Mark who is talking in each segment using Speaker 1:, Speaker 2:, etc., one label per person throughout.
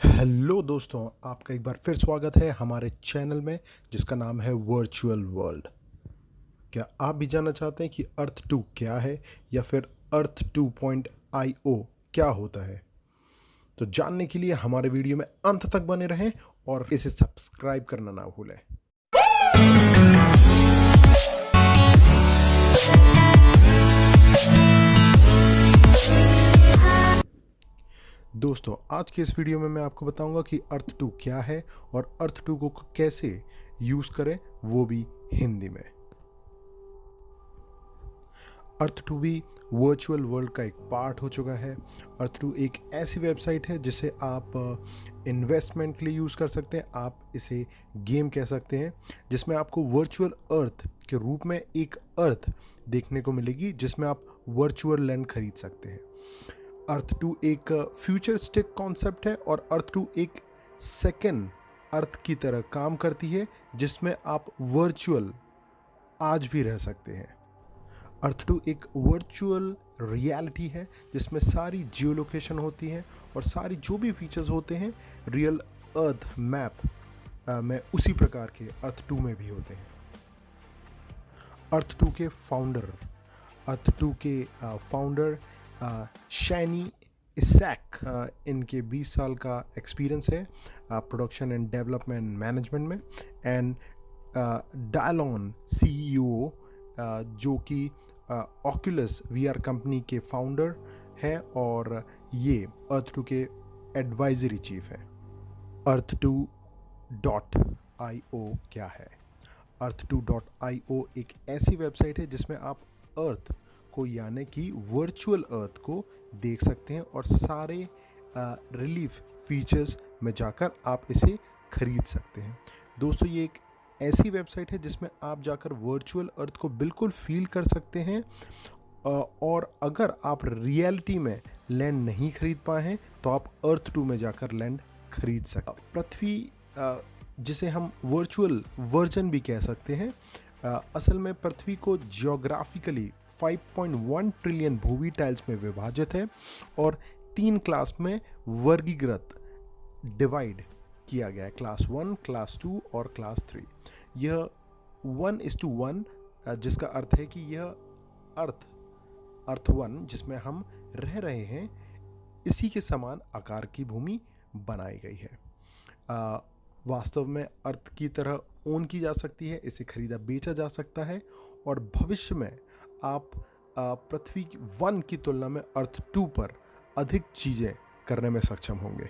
Speaker 1: Hello दोस्तों, आपका एक बार फिर स्वागत है हमारे चैनल में जिसका नाम है वर्चुअल वर्ल्ड। क्या आप भी जानना चाहते हैं कि अर्थ 2 क्या है या फिर अर्थ 2.io क्या होता है? तो जानने के लिए हमारे वीडियो में अंत तक बने रहें और इसे सब्सक्राइब करना ना भूलें। दोस्तों, आज के इस वीडियो में मैं आपको बताऊंगा कि अर्थ 2 क्या है और अर्थ 2 को कैसे यूज़ करें, वो भी हिंदी में। अर्थ 2 भी वर्चुअल वर्ल्ड का एक पार्ट हो चुका है। अर्थ 2 एक ऐसी वेबसाइट है जिसे आप इन्वेस्टमेंट के लिए यूज़ कर सकते हैं। आप इसे गेम कह सकते हैं जिसमें आपको वर्चुअल अर्थ के रूप में एक अर्थ देखने को मिलेगी जिसमें आप वर्चुअल लैंड खरीद सकते हैं। अर्थ 2 एक फ्यूचरिस्टिक कॉन्सेप्ट है और अर्थ 2 एक सेकेंड अर्थ की तरह काम करती है जिसमें आप वर्चुअल आज भी रह सकते हैं। अर्थ 2 एक वर्चुअल रियलिटी है जिसमें सारी जियो लोकेशन होती हैं और सारी जो भी फीचर्स होते हैं रियल अर्थ मैप में उसी प्रकार के अर्थ 2 में भी होते हैं। अर्थ 2 के फाउंडर शैनी इसैक, इनके 20 साल का एक्सपीरियंस है प्रोडक्शन एंड डेवलपमेंट मैनेजमेंट में। एंड डायलॉन CEO जो कि ऑक्यूलस VR कंपनी के फाउंडर हैं और ये अर्थ 2 के एडवाइजरी चीफ हैं। अर्थ 2.io क्या है? अर्थ 2.io एक ऐसी वेबसाइट है जिसमें आप अर्थ को यानी कि वर्चुअल अर्थ को देख सकते हैं और सारे रिलीफ फीचर्स में जाकर आप इसे खरीद सकते हैं। दोस्तों, ये एक ऐसी वेबसाइट है जिसमें आप जाकर वर्चुअल अर्थ को बिल्कुल फील कर सकते हैं और अगर आप रियलिटी में लैंड नहीं खरीद पाए हैं तो आप अर्थ 2 में जाकर लैंड खरीद सकते हैं। पृथ्वी जिसे हम वर्चुअल वर्जन भी कह सकते हैं, असल में पृथ्वी को जियोग्राफिकली 5.1 ट्रिलियन भूमि टाइल्स में विभाजित है और 3 क्लास में वर्गीकृत डिवाइड किया गया है, क्लास 1, क्लास 2 और क्लास 3। यह 1:1 जिसका अर्थ है कि यह अर्थ 1 जिसमें हम रह रहे हैं इसी के समान आकार की भूमि बनाई गई है। वास्तव में अर्थ की तरह ओन की जा सकती है, इसे खरीदा बेचा जा सकता है और भविष्य में आप पृथ्वी 1 की तुलना में अर्थ 2 पर अधिक चीज़ें करने में सक्षम होंगे।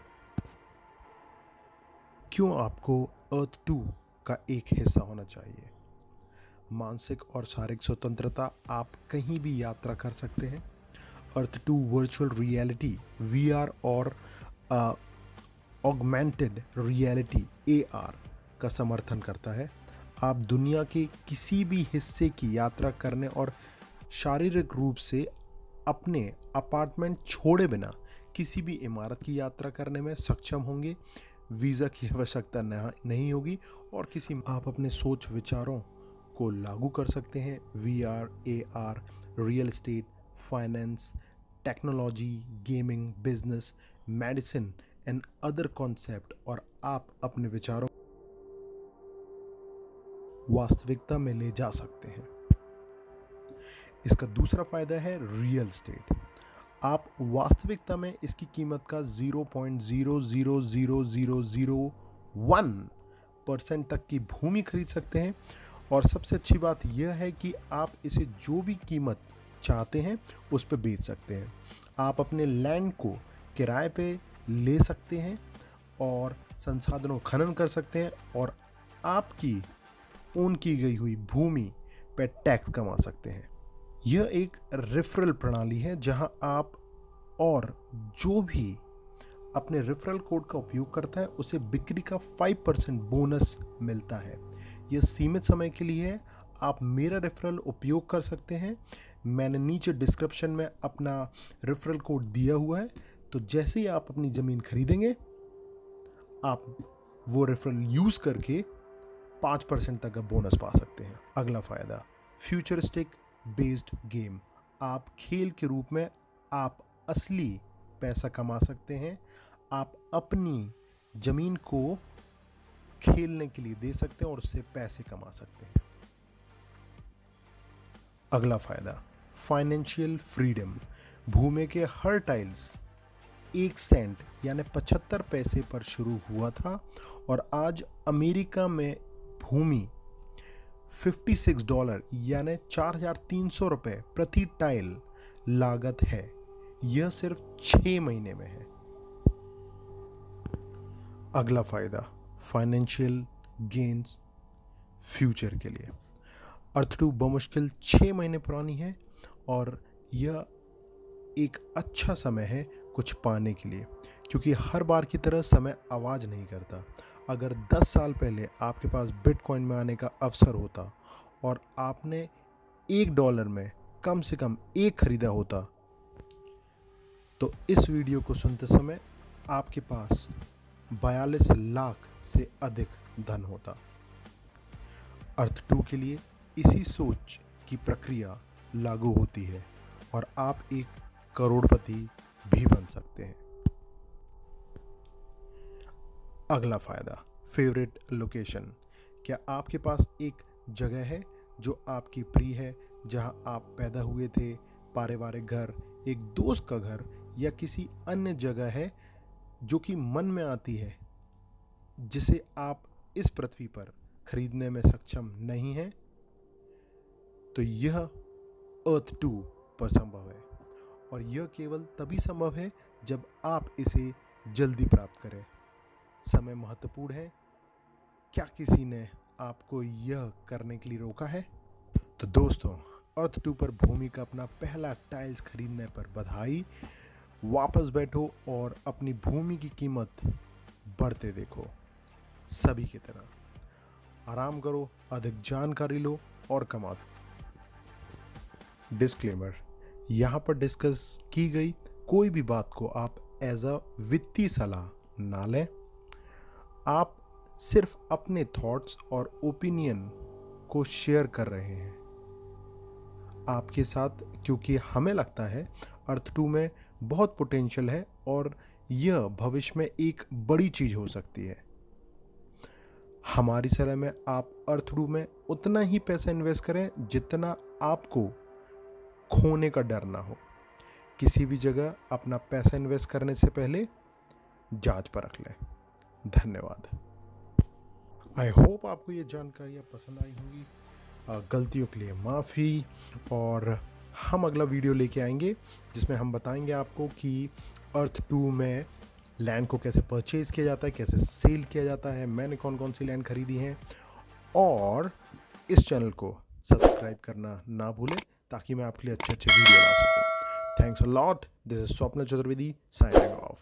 Speaker 1: क्यों आपको अर्थ 2 का एक हिस्सा होना चाहिए? मानसिक और शारीरिक स्वतंत्रता, आप कहीं भी यात्रा कर सकते हैं। अर्थ 2 वर्चुअल रियलिटी VR और ऑगमेंटेड रियलिटी AR का समर्थन करता है। आप दुनिया के किसी भी हिस्से की यात्रा करने और शारीरिक रूप से अपने अपार्टमेंट छोड़े बिना किसी भी इमारत की यात्रा करने में सक्षम होंगे। वीज़ा की आवश्यकता नहीं होगी और आप अपने सोच विचारों को लागू कर सकते हैं। VR, AR, real estate, finance, technology, gaming, business, medicine and other concept, और आप अपने विचारों वास्तविकता में ले जा सकते हैं। इसका दूसरा फायदा है रियल एस्टेट। आप वास्तविकता में इसकी कीमत का 0.000001% तक की भूमि खरीद सकते हैं और सबसे अच्छी बात यह है कि आप इसे जो भी कीमत चाहते हैं उस पर बेच सकते हैं। आप अपने लैंड को किराए पे ले सकते हैं और संसाधनों खनन कर सकते हैं और आपकी ओन की गई हुई भूमि पे टैक्स कमा सकते हैं। यह एक रेफरल प्रणाली है जहां आप और जो भी अपने रेफरल कोड का उपयोग करता है उसे बिक्री का 5% बोनस मिलता है। यह सीमित समय के लिए है। आप मेरा रेफरल उपयोग कर सकते हैं। मैंने नीचे डिस्क्रिप्शन में अपना रेफरल कोड दिया हुआ है, तो जैसे ही आप अपनी ज़मीन खरीदेंगे आप वो रेफरल यूज़ करके 5% तक का बोनस पा सकते हैं। अगला फ़ायदा, फ्यूचरिस्टिक बेस्ड गेम। आप खेल के रूप में आप असली पैसा कमा सकते हैं। आप अपनी ज़मीन को खेलने के लिए दे सकते हैं और उससे पैसे कमा सकते हैं। अगला फ़ायदा, फाइनेंशियल फ्रीडम। भूमि के हर टाइल्स 1 सेंट यानी 75 पैसे पर शुरू हुआ था और आज अमेरिका में भूमि $56 यानी 4,300 रुपये प्रति टाइल लागत है। यह सिर्फ 6 महीने में है। अगला फ़ायदा, फाइनेंशियल गेन्स फ्यूचर के लिए। अर्थ 2 बमुश्किल 6 महीने पुरानी है और यह एक अच्छा समय है कुछ पाने के लिए, क्योंकि हर बार की तरह समय आवाज़ नहीं करता। अगर 10 साल पहले आपके पास बिटकॉइन में आने का अवसर होता और आपने $1 में कम से कम एक खरीदा होता, तो इस वीडियो को सुनते समय आपके पास 42 लाख से अधिक धन होता। अर्थ 2 के लिए इसी सोच की प्रक्रिया लागू होती है और आप एक करोड़पति भी बन सकते हैं। अगला फ़ायदा, फेवरेट लोकेशन। क्या आपके पास एक जगह है जो आपकी प्रिय है, जहां आप पैदा हुए थे, पारिवारिक घर, एक दोस्त का घर या किसी अन्य जगह है जो कि मन में आती है, जिसे आप इस पृथ्वी पर खरीदने में सक्षम नहीं हैं? तो यह अर्थ 2 पर संभव है और यह केवल तभी संभव है जब आप इसे जल्दी प्राप्त करें। समय महत्वपूर्ण है। क्या किसी ने आपको यह करने के लिए रोका है? तो दोस्तों, अर्थ 2 पर भूमि का अपना पहला टाइल्स खरीदने पर बधाई। वापस बैठो और अपनी भूमि की कीमत बढ़ते देखो। सभी की तरह आराम करो, अधिक जानकारी लो और कमाओ। डिस्क्लेमर, यहाँ पर डिस्कस की गई कोई भी बात को आप एज अ वित्तीय सलाह ना लें। आप सिर्फ अपने थॉट्स और ओपिनियन को शेयर कर रहे हैं आपके साथ, क्योंकि हमें लगता है अर्थ 2 में बहुत पोटेंशियल है और यह भविष्य में एक बड़ी चीज़ हो सकती है। हमारी सलाह में आप अर्थ 2 में उतना ही पैसा इन्वेस्ट करें जितना आपको खोने का डर ना हो। किसी भी जगह अपना पैसा इन्वेस्ट करने से पहले जांच परख लें। धन्यवाद। आई होप आपको ये जानकारियाँ पसंद आई होंगी। गलतियों के लिए माफ़ी, और हम अगला वीडियो लेके आएंगे जिसमें हम बताएंगे आपको कि अर्थ 2 में लैंड को कैसे परचेज़ किया जाता है, कैसे सेल किया जाता है, मैंने कौन कौन सी लैंड खरीदी हैं। और इस चैनल को सब्सक्राइब करना ना भूलें ताकि मैं आपके लिए अच्छे अच्छे वीडियो ला सकूं। Thanks a lot. This is स्वप्न चतुर्वेदी साइनिंग ऑफ।